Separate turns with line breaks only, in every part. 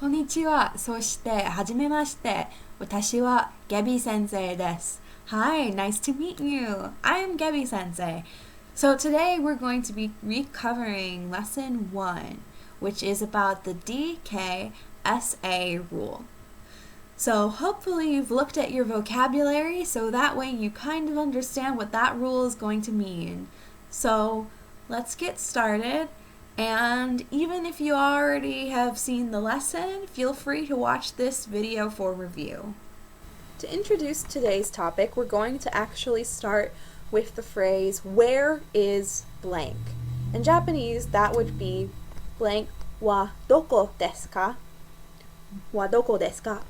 こんにちは。そして、はじめまして。私は Gabby Sensei です。Hi, nice to meet you. I'm Gabby Sensei. So today we're going to be recovering lesson 1, which is about the DKSA rule. So hopefully you've looked at your vocabulary so that way you kind of understand what that rule is going to mean. So let's get started. And even if you already have seen the lesson, feel free to watch this video for review.
To introduce today's topic, we're going to actually start with the phrase, where is blank? In Japanese, that would be blank wa doko desu ka? Wa doko desu ka?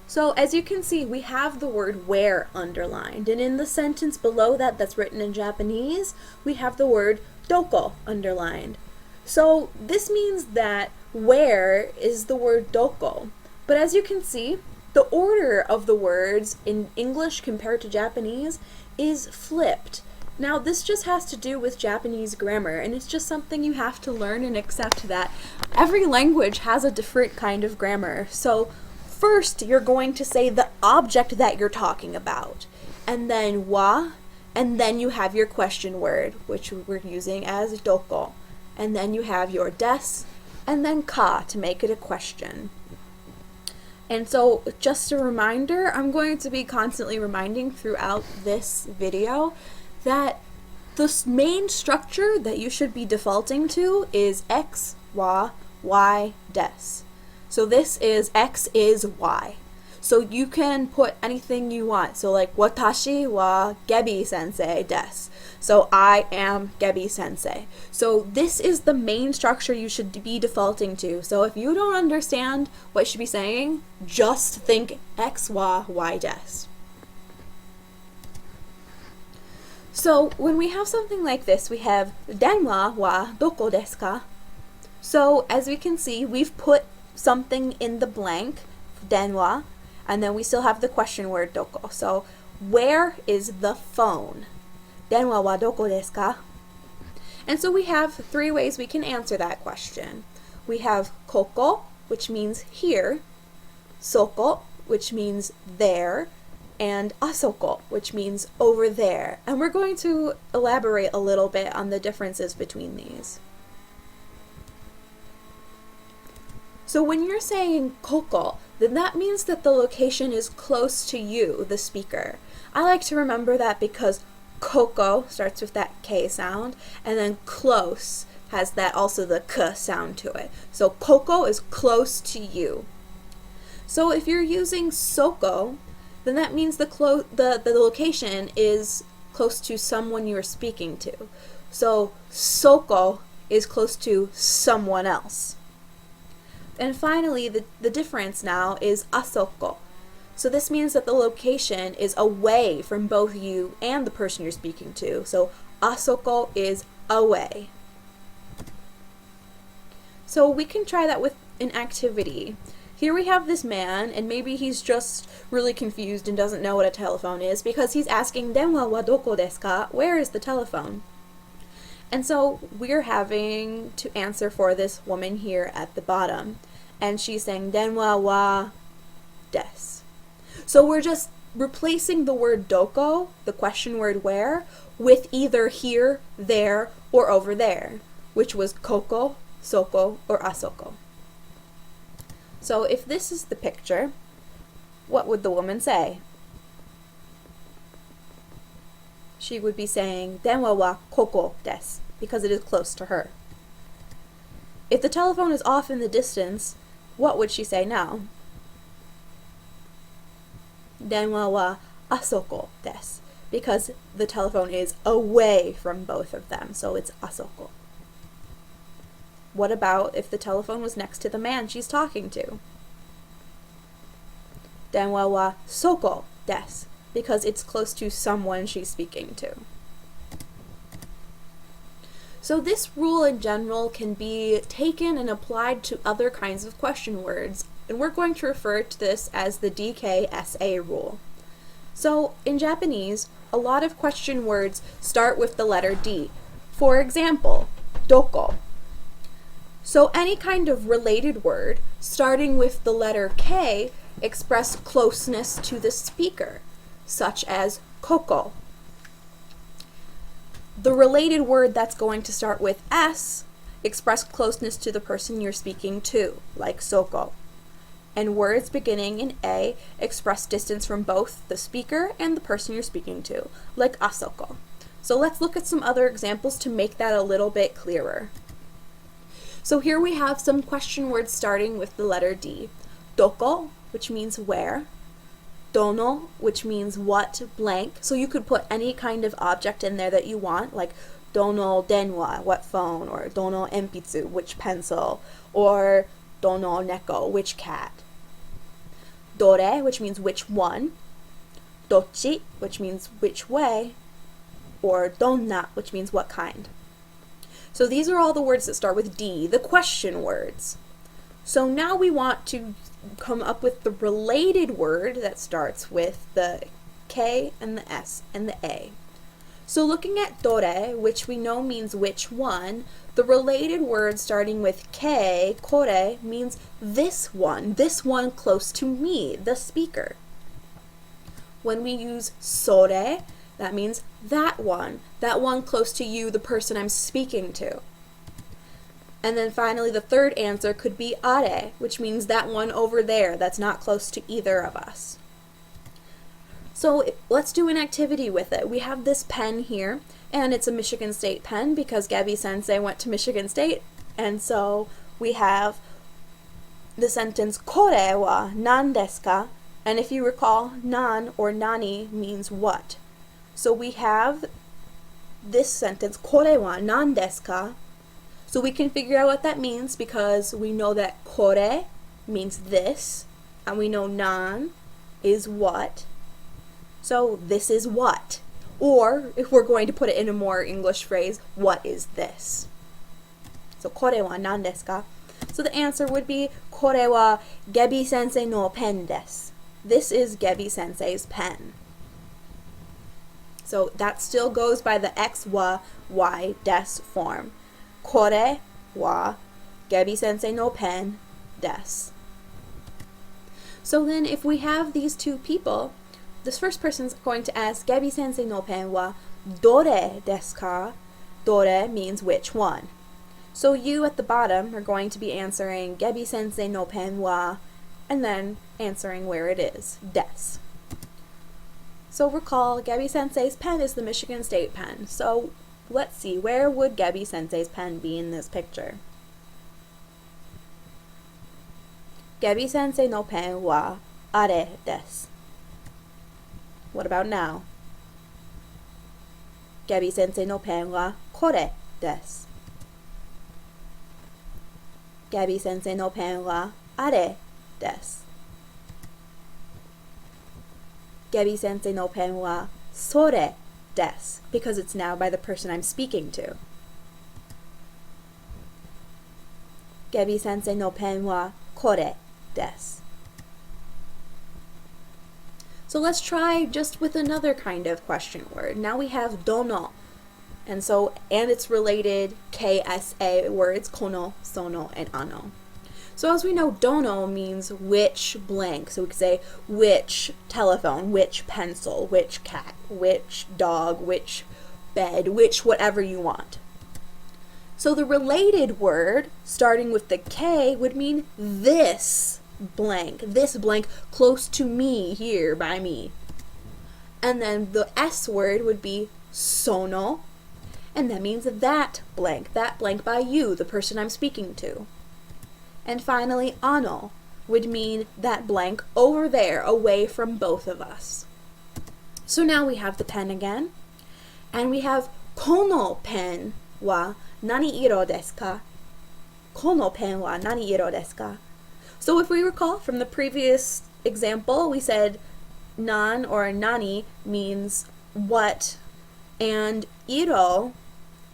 So as you can see, we have the word where underlined, and in the sentence below that that's written in Japanese, we have the word doko underlined. So this means that where is the word doko. But as you can see, the order of the words in English compared to Japanese is flipped. Now this just has to do with Japanese grammar, and it's just something you have to learn and accept that every language has a different kind of grammar. So first you're going to say the object that you're talking about, and then wa, and then you have your question word, which we're using as doko, and then you have your des, and then ka to make it a question. And so just a reminder, I'm going to be constantly reminding throughout this video that the main structure that you should be defaulting to is x, wa, y, des. So this is x is y. So you can put anything you want. So like watashi wa Gabby sensei desu. So I am Gabby sensei. So this is the main structure you should be defaulting to. So if you don't understand what you should be saying, just think x wa y desu. So when we have something like this, we have denwa wa doko desu ka? So as we can see, we've put something in the blank, denwa, and then we still have the question word doko. So where is the phone? Denwa wa doko desu ka? And so we have three ways we can answer that question. We have koko, which means here, soko, which means there, and asoko, which means over there. And we're going to elaborate a little bit on the differences between these. So when you're saying koko, then that means that the location is close to you, the speaker. I like to remember that because koko starts with that K sound, and then close has that also the K sound to it. So koko is close to you. So if you're using soko, then that means the location is close to someone you're speaking to. So soko is close to someone else. And finally, the difference now is asoko. So this means that the location is away from both you and the person you're speaking to. So asoko is away. So we can try that with an activity. Here we have this man, and maybe he's just really confused and doesn't know what a telephone is because he's asking, denwa wa doko desu ka? Where is the telephone? And so we're having to answer for this woman here at the bottom. And she's saying, denwa wa desu. So we're just replacing the word doko, the question word where, with either here, there, or over there, which was koko, soko, or asoko. So if this is the picture, what would the woman say? She would be saying, denwa wa koko desu, because it is close to her. If the telephone is off in the distance, what would she say now? Denwa wa asoko desu, because the telephone is away from both of them, so it's asoko. What about if the telephone was next to the man she's talking to? Denwa wa soko desu, because it's close to someone she's speaking to. So this rule in general can be taken and applied to other kinds of question words, and we're going to refer to this as the DKSA rule. So in Japanese, a lot of question words start with the letter D. For example, doko. So any kind of related word starting with the letter K express closeness to the speaker, such as koko. The related word that's going to start with S express closeness to the person you're speaking to, like soko. And words beginning in A express distance from both the speaker and the person you're speaking to, like asoko. So let's look at some other examples to make that a little bit clearer. So here we have some question words starting with the letter D. Doko, which means where. Dono, which means what, blank. So you could put any kind of object in there that you want, like dono denwa, what phone, or dono enpitsu, which pencil, or dono neko, which cat. Dore, which means which one. Dochi, which means which way, or donna, which means what kind. So these are all the words that start with D, the question words. So now we want to come up with the related word that starts with the K and the S and the A. So looking at dore, which we know means which one, the related word starting with K, kore, means this one close to me, the speaker. When we use sore, that means that one close to you, the person I'm speaking to. And then finally, the third answer could be are, which means that one over there that's not close to either of us. So let's do an activity with it. We have this pen here, and it's a Michigan State pen because Gabby Sensei went to Michigan State, and so we have the sentence kore wa nan desu ka? And if you recall, nan or nani means what. So we have this sentence, kore wa nan desu ka? So we can figure out what that means because we know that kore means this, and we know nan is what. So this is what. Or, if we're going to put it in a more English phrase, what is this? So kore wa nan desu ka? So the answer would be kore wa Gebi sensei no pen desu. This is Gebi sensei's pen. So that still goes by the x wa y des form. Kore wa Gebi sensei no pen desu. So then if we have these two people, this first person's going to ask Gebi sensei no pen wa dore desu ka? Dore means which one. So you at the bottom are going to be answering Gebi sensei no pen wa, and then answering where it is, desu. So recall, Gebi sensei's pen is the Michigan State pen. So let's see, where would Gebi sensei's pen be in this picture? Gebi sensei no pen wa are desu. What about now? Gebi sensei no pen wa kore desu. Gebi sensei no pen wa are desu. Gebi sensei no pen wa sore desu, because it's now by the person I'm speaking to. Gebi sensei no pen wa kore desu. So let's try just with another kind of question word. Now we have dono. And it's related KSA words, kono, sono, and ano. So as we know, dono means which blank. So we could say which telephone, which pencil, which cat, which dog, which bed, which whatever you want. So the related word starting with the K would mean this blank close to me, here by me. And then the S word would be sono, and that means that blank by you, the person I'm speaking to. And finally, ano would mean that blank over there, away from both of us. So now we have the pen again, and we have kono pen wa nani iro desu ka? Kono pen wa nani iro desu ka? So if we recall from the previous example, we said nan or nani means what, and iro,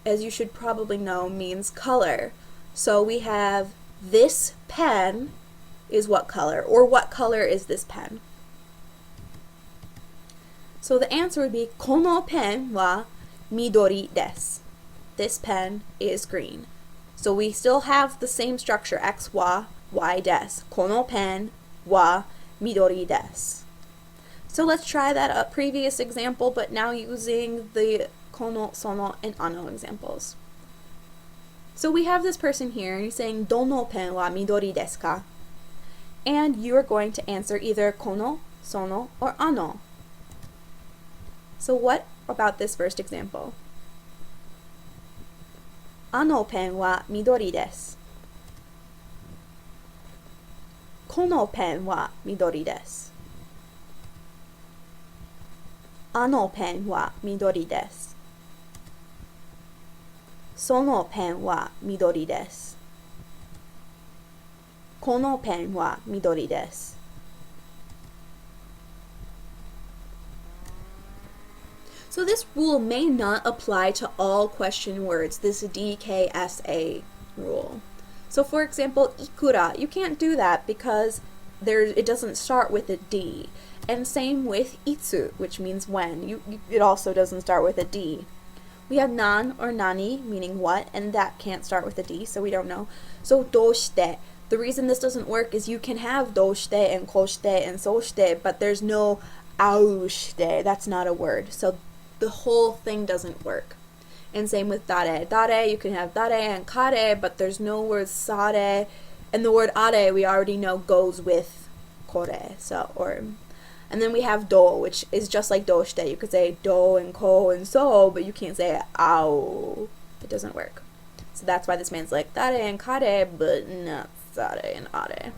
as you should probably know, means color. So we have this pen is what color, or what color is this pen? So the answer would be kono pen wa midori desu. This pen is green. So we still have the same structure, X wa y desu. Kono pen wa midori desu. So let's try that previous example, but now using the kono, sono, and ano examples. So we have this person here, and he's saying, Dono pen wa midori desu ka? And you are going to answer either kono, sono, or ano. So what about this first example? Ano pen wa midori desu. Kono pen wa midori desu. Ano pen wa midori desu. Sono pen wa midori desu. Kono pen wa midori desu. So this rule may not apply to all question words, this DKSA rule. So for example, ikura, you can't do that because it doesn't start with a D. And same with itsu, which means when. It also doesn't start with a D. We have nan or nani, meaning what, and that can't start with a D, so we don't know. So doshite. The reason this doesn't work is you can have doshite and koshite and soshite, but there's no aushite. That's not a word. So the whole thing doesn't work. And same with dare. Dare, you can have dare and kare, but there's no word sare. And the word are, we already know, goes with kore. And then we have do, which is just like doshite. You could say do and ko and so, but you can't say ao. It doesn't work. So that's why this man's like dare and kare, but not sare and are.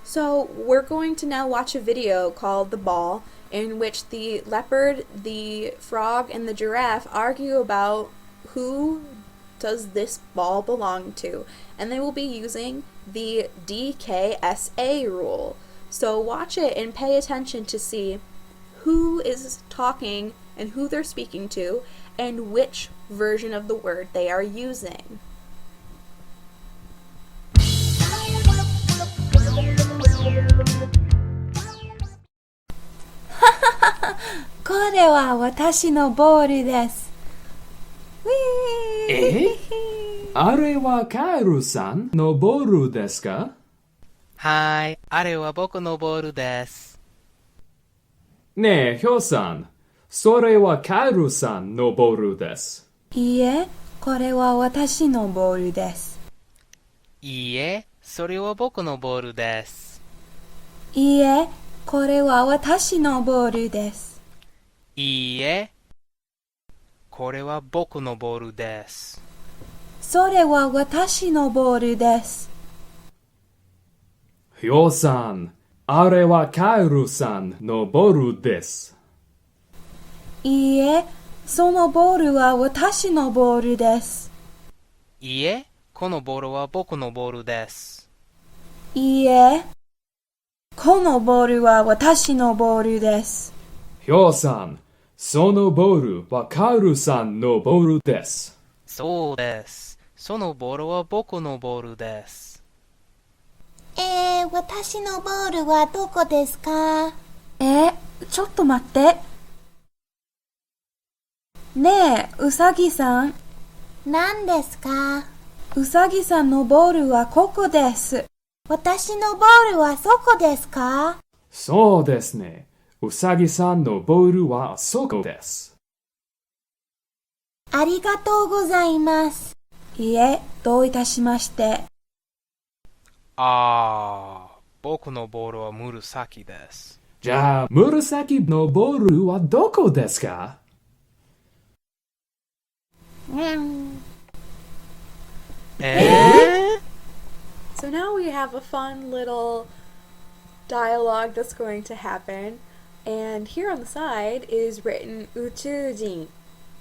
So we're going to now watch a video called The Ball, in which the leopard, the frog, and the giraffe argue about who does this ball belong to. And they will be using the DKSA rule. So watch it and pay attention to see who is talking and who they're speaking to and which version of the word they are using.
これは私のボールです。
あれはカエルさんのボールですか？
はい、あれは僕のボールです。
ねえ、ヒョウさん、それはカエルさんのボールです。
いいえ、これは私のボールです。
いいえ、それは僕のボールです。
いいえ、これは私のボールです。
いいえ、これは僕のボールです。
それは私のボールです。
ヒョウさん、あれはカエルさんのボールです。
いいえ、そのボールは私のボールです。
いいえ、このボールは僕のボールです。
いいえ、このボールは私のボールです。
ヒョウさん、そのボールはカエルさんのボールです。
そうです。そのボールは僕のボールです。
私のボールはどこですか？
ちょっと待って。ねえ、うさぎさん。
何ですか？
うさぎさんのボールはここです。
私のボールはそこですか？
そうですね。うさぎさんのボールはそこです。
ありがとうございます。
いいえ、どういたしまして。
僕のボールは紫です。
じゃあ、紫のボールはどこですか？So
now we have a fun little dialogue that's going to happen. And here on the side is written Uchujin.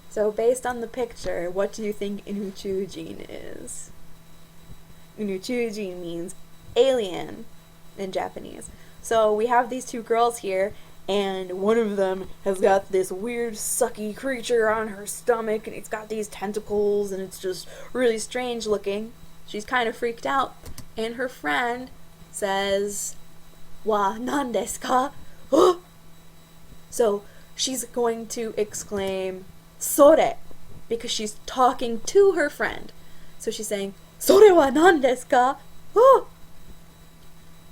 So based on the picture, what do you think an Uchujin is? An Uchujin means alien in Japanese. So we have these two girls here, and one of them has got this weird sucky creature on her stomach, and it's got these tentacles, and it's just really strange looking. She's kind of freaked out, and her friend says, "Wa, nan desu ka?" So she's going to exclaim, "Sore!" because she's talking to her friend. So she's saying, それは何ですか? Oh!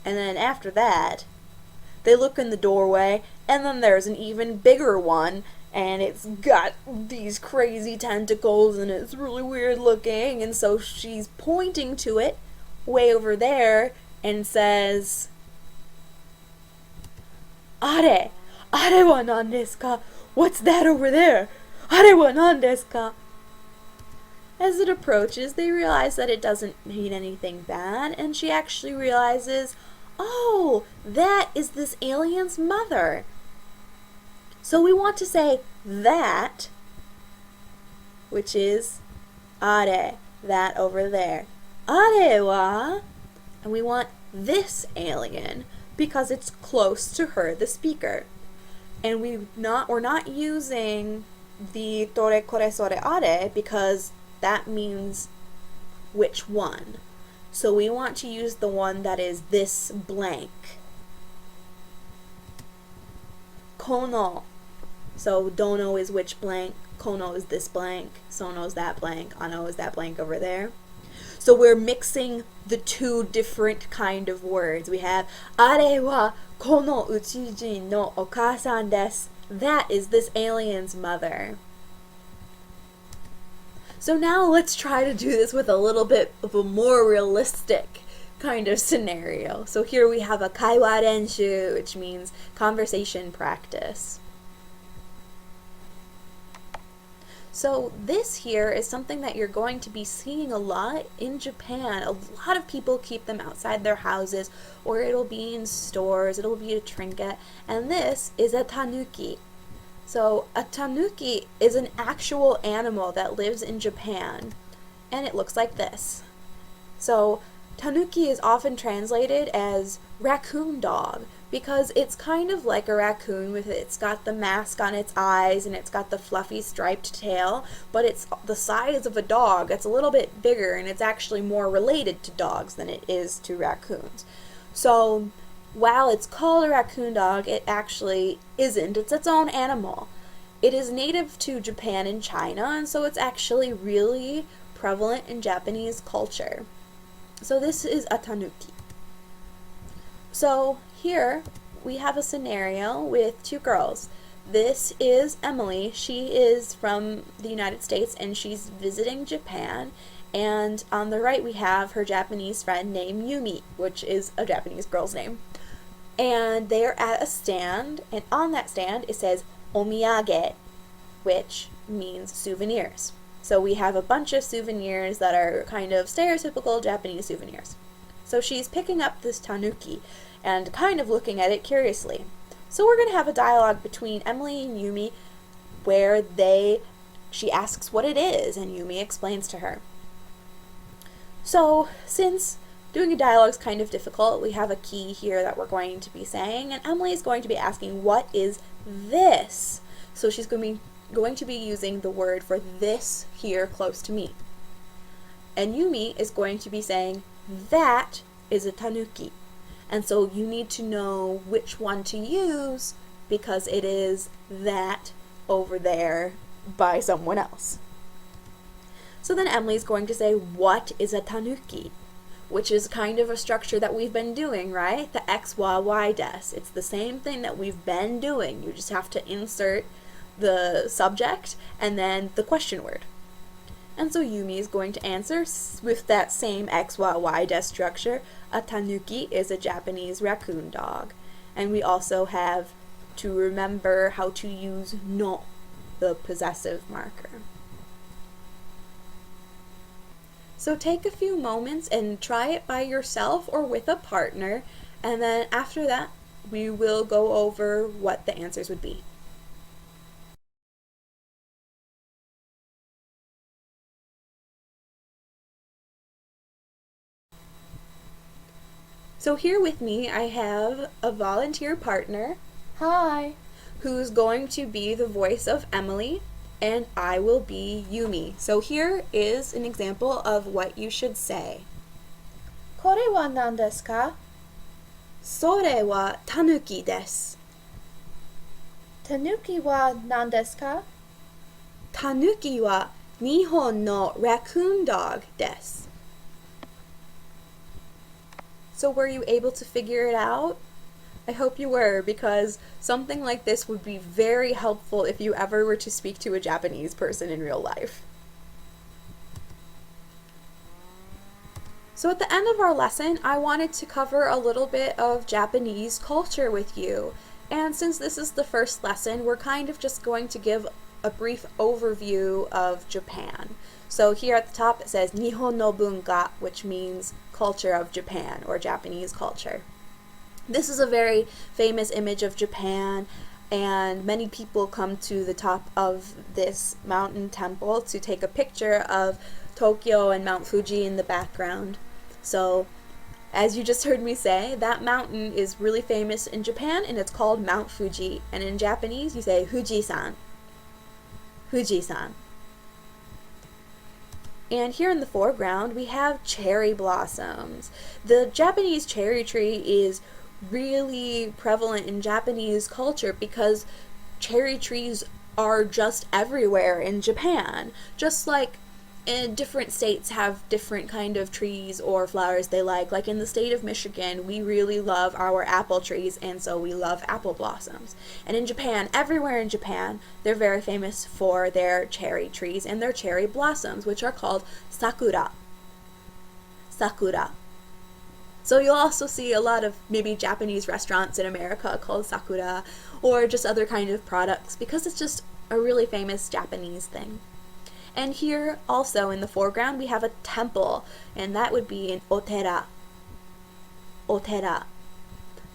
And then after that, they look in the doorway, and then there's an even bigger one, and it's got these crazy tentacles, and it's really weird looking, and so she's pointing to it way over there and says, あれは何ですか? What's that over there? あれは何ですか? As it approaches, they realize that it doesn't mean anything bad, and she actually realizes, oh, that is this alien's mother. So we want to say that, which is あれ, that over there. あれは, and we want this alien because it's close to her, the speaker. And we're not using the tore kore sore are because that means which one. So we want to use the one that is this blank. Kono. So dono is which blank, kono is this blank, sono is that blank, ano is that blank over there. So we're mixing the two different kind of words. We have あれはこの宇宙人のお母さんです. That is this alien's mother. So now let's try to do this with a little bit of a more realistic kind of scenario. So here we have a 会話練習, which means conversation practice. So this here is something that you're going to be seeing a lot in Japan. A lot of people keep them outside their houses, or it'll be in stores, it'll be a trinket, and this is a tanuki. So a tanuki is an actual animal that lives in Japan, and it looks like this. So tanuki is often translated as raccoon dog, because it's kind of like a raccoon it's got the mask on its eyes and it's got the fluffy striped tail, but it's the size of a dog. It's a little bit bigger and it's actually more related to dogs than it is to raccoons. So while it's called a raccoon dog, it actually isn't. It's its own animal. It is native to Japan and China, and so it's actually really prevalent in Japanese culture. So this is a tanuki. So here we have a scenario with two girls. This is Emily. She is from the United States and she's visiting Japan. And on the right we have her Japanese friend named Yumi, which is a Japanese girl's name. And they're at a stand, and on that stand it says omiyage, which means souvenirs. So we have a bunch of souvenirs that are kind of stereotypical Japanese souvenirs. So she's picking up this tanuki and kind of looking at it curiously. So we're going to have a dialogue between Emily and Yumi where she asks what it is and Yumi explains to her. So since doing a dialogue is kind of difficult, we have a key here that we're going to be saying, and Emily is going to be asking, what is this? So she's going to be using the word for this here close to me. And Yumi is going to be saying, that is a tanuki. And so you need to know which one to use because it is that over there by someone else. So then Emily's going to say, what is a tanuki? Which is kind of a structure that we've been doing, right? The X, Y, Y des. It's the same thing that we've been doing. You just have to insert the subject and then the question word. And so Yumi is going to answer with that same X, Y, Y des structure. A tanuki is a Japanese raccoon dog. And we also have to remember how to use no, the possessive marker. So take a few moments and try it by yourself or with a partner, and then after that we will go over what the answers would be. So here with me I have a volunteer partner,
Hi.
who's going to be the voice of Emily, and I will be Yumi. So here is an example of what you should say.
これは何ですか?
それはタヌキです。
タヌキは何ですか?
タヌキは Nihon no raccoon dog desu. So were you able to figure it out? I hope you were, because something like this would be very helpful if you ever were to speak to a Japanese person in real life. So at the end of our lesson, I wanted to cover a little bit of Japanese culture with you. And since this is the first lesson, we're kind of just going to give a brief overview of Japan. So here at the top it says Nihon no bunka, which means culture of Japan or Japanese culture. This is a very famous image of Japan, and many people come to the top of this mountain temple to take a picture of Tokyo and Mount Fuji in the background. So, as you just heard me say, that mountain is really famous in Japan, and it's called Mount Fuji. And in Japanese, you say Fuji-san. Fuji-san. And here in the foreground, we have cherry blossoms. The Japanese cherry tree is really prevalent in Japanese culture because cherry trees are just everywhere in Japan. Just like different states have different kind of trees or flowers they like. Like in the state of Michigan, we really love our apple trees, and so we love apple blossoms. And in Japan, everywhere in Japan, they're very famous for their cherry trees and their cherry blossoms, which are called sakura. Sakura. So you'll also see a lot of maybe Japanese restaurants in America called sakura, or just other kind of products, because it's just a really famous Japanese thing. And here also in the foreground we have a temple, and that would be an otera. Otera.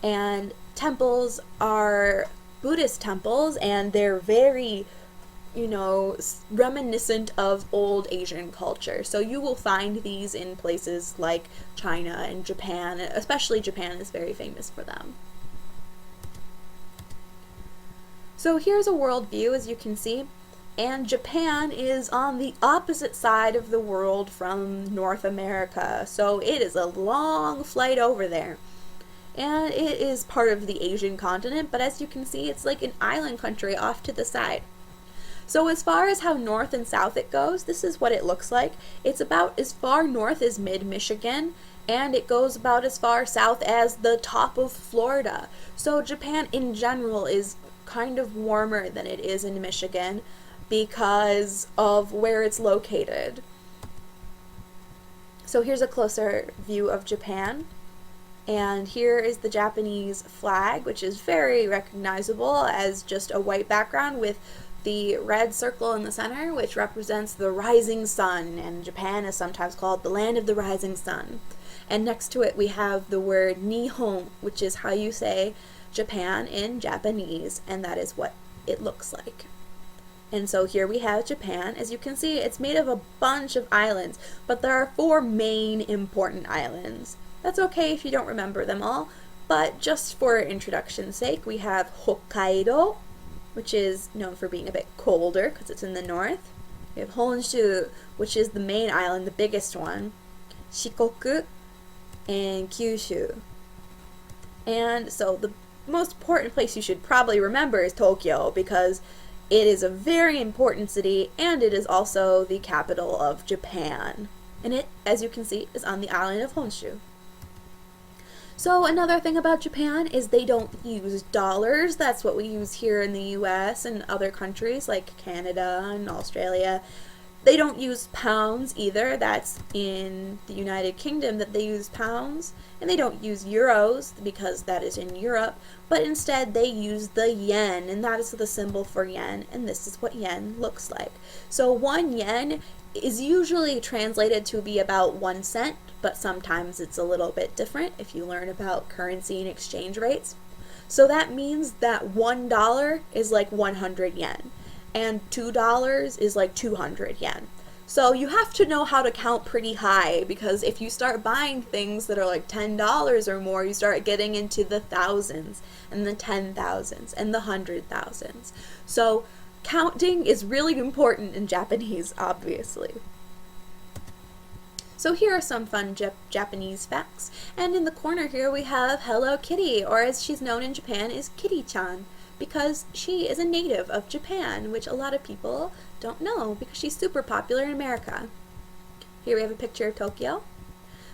And temples are Buddhist temples, and they're very, reminiscent of old Asian culture. So you will find these in places like China and Japan, especially Japan is very famous for them. So here's a world view, as you can see. And Japan is on the opposite side of the world from North America, so it is a long flight over there. And it is part of the Asian continent, but as you can see, it's like an island country off to the side. So as far as how north and south it goes, this is what it looks like. It's about as far north as mid-Michigan, and it goes about as far south as the top of Florida. So Japan in general is kind of warmer than it is in Michigan, because of where it's located. So here's a closer view of Japan, and here is the Japanese flag, which is very recognizable as just a white background with the red circle in the center, which represents the rising sun, and Japan is sometimes called the land of the rising sun. And next to it we have the word Nihon, which is how you say Japan in Japanese, and that is what it looks like. And so here we have Japan. As you can see, it's made of a bunch of islands, but there are 4 main important islands. That's okay if you don't remember them all, but just for introduction's sake, we have Hokkaido, which is known for being a bit colder because it's in the north. We have Honshu, which is the main island, the biggest one. Shikoku, and Kyushu. And so the most important place you should probably remember is Tokyo, because it is a very important city, and it is also the capital of Japan. And it, as you can see, is on the island of Honshu. So another thing about Japan is they don't use dollars. That's what we use here in the US and other countries like Canada and Australia. They don't use pounds either. That's in the United Kingdom that they use pounds. And they don't use euros because that is in Europe. But instead they use the yen, and that is the symbol for yen. And this is what yen looks like. So 1 yen is usually translated to be about 1 cent, but sometimes it's a little bit different if you learn about currency and exchange rates. So that means that $1 is like 100 yen. And $2 is like 200 yen. So you have to know how to count pretty high, because if you start buying things that are like $10 or more, you start getting into the thousands and the 10,000s and the 100,000s. So counting is really important in Japanese, obviously. So here are some fun Japanese facts. And in the corner here we have Hello Kitty, or as she's known in Japan is Kitty-chan. because she is a native of Japan, which a lot of people don't know because she's super popular in America. Here we have a picture of Tokyo.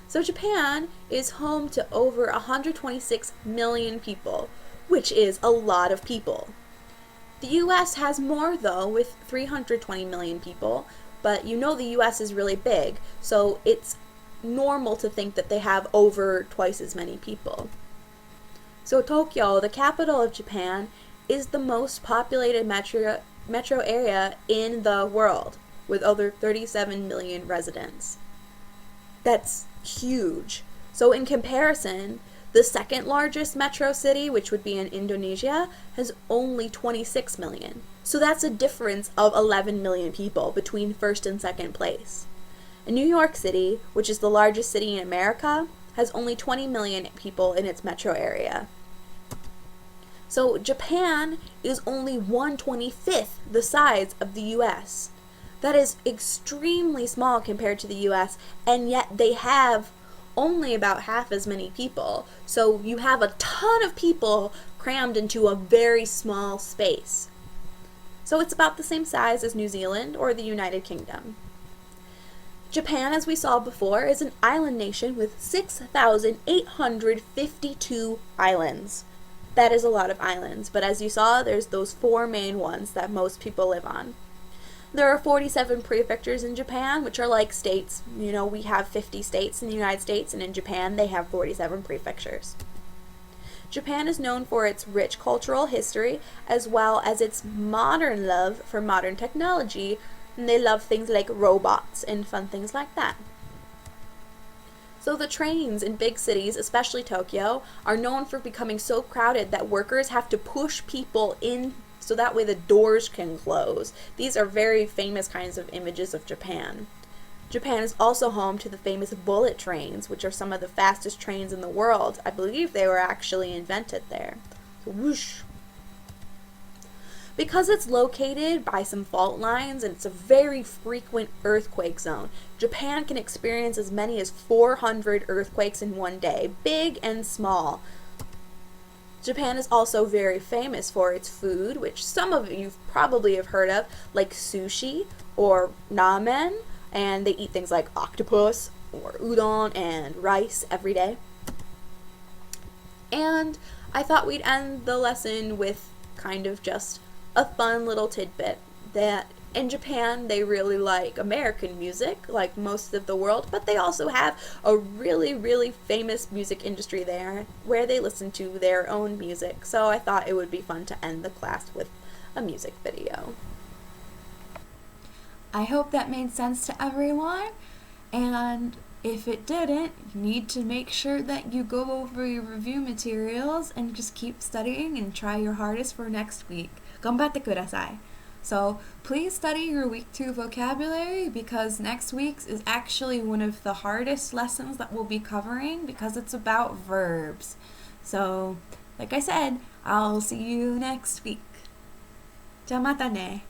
So Japan is home to over 126 million people, which is a lot of people. The US has more though, with 320 million people, but you know the US is really big, so it's normal to think that they have over twice as many people. So Tokyo, the capital of Japan, is the most populated metro area in the world, with over 37 million residents. That's huge. So in comparison, the second largest metro city, which would be in Indonesia, has only 26 million. So that's a difference of 11 million people between first and second place. And New York City, which is the largest city in America, has only 20 million people in its metro area. So Japan is only 1/25th the size of the US. That is extremely small compared to the US, and yet they have only about half as many people. So you have a ton of people crammed into a very small space. So it's about the same size as New Zealand or the United Kingdom. Japan, as we saw before, is an island nation with 6,852 islands. That is a lot of islands, but as you saw, there's those 4 main ones that most people live on. There are 47 prefectures in Japan, which are like states. You know, we have 50 states in the United States, and in Japan they have 47 prefectures. Japan is known for its rich cultural history, as well as its modern love for modern technology, and they love things like robots and fun things like that. So the trains in big cities, especially Tokyo, are known for becoming so crowded that workers have to push people in so that way the doors can close. These are very famous kinds of images of Japan. Japan is also home to the famous bullet trains, which are some of the fastest trains in the world. I believe they were actually invented there. So whoosh. Because it's located by some fault lines and it's a very frequent earthquake zone, Japan can experience as many as 400 earthquakes in one day, big and small. Japan is also very famous for its food, which some of you probably have heard of, like sushi or ramen, and they eat things like octopus or udon and rice every day. And I thought we'd end the lesson with kind of just a fun little tidbit that in Japan they really like American music, like most of the world, but they also have a really, really famous music industry there where they listen to their own music. So I thought it would be fun to end the class with a music video.
I hope that made sense to everyone, and if it didn't, you need to make sure that you go over your review materials and just keep studying and try your hardest for next week. 頑張ってください. So please study your week 2 vocabulary because next week's is actually one of the hardest lessons that we'll be covering because it's about verbs. So, like I said, I'll see you next week. じゃあまたね.